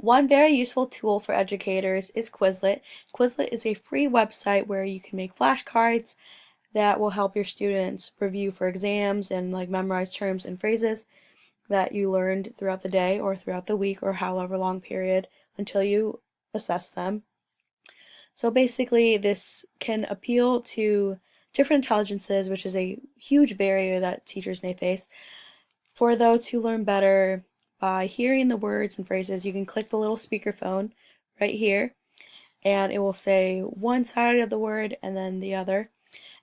One very useful tool for educators is Quizlet. Quizlet is a free website where you can make flashcards that will help your students review for exams and like memorize terms and phrases that you learned throughout the day or throughout the week or however long period until you assess them. So basically, this can appeal to different intelligences, which is a huge barrier that teachers may face. For those who learn better by hearing the words and phrases, you can click the little speakerphone right here, and it will say one side of the word and then the other.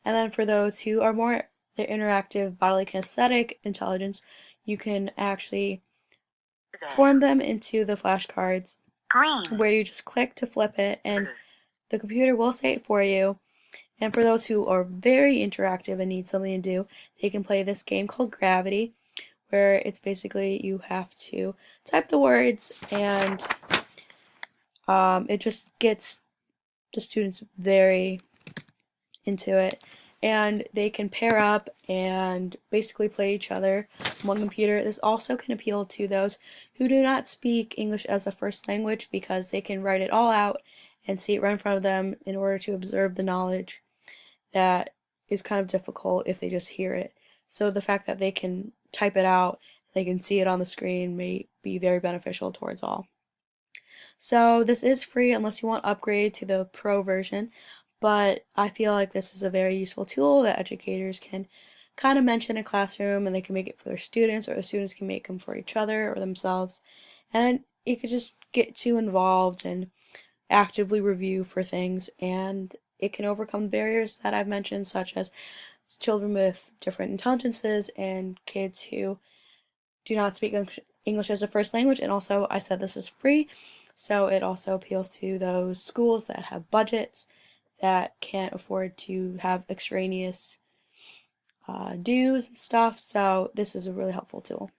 And then for those who are more the interactive bodily kinesthetic intelligence, you can actually form them into the flashcards green, where you just click to flip it and the computer will say it for you. And for those who are very interactive and need something to do, they can play this game called Gravity, where it's basically you have to type the words and it just gets the students very into it. And they can pair up and basically play each other on one computer. This also can appeal to those who do not speak English as a first language because they can write it all out and see it right in front of them in order to observe the knowledge that is kind of difficult if they just hear it. So the fact that they can type it out, they can see it on the screen may be very beneficial towards all. So this is free unless you want to upgrade to the pro version, but I feel like this is a very useful tool that educators can kind of mention in a classroom and they can make it for their students or the students can make them for each other or themselves. And you could just get too involved and actively review for things and it can overcome barriers that I've mentioned such as children with different intelligences and kids who do not speak English as a first language. And also I said this is free, so it also appeals to those schools that have budgets that can't afford to have extraneous dues and stuff, so this is a really helpful tool.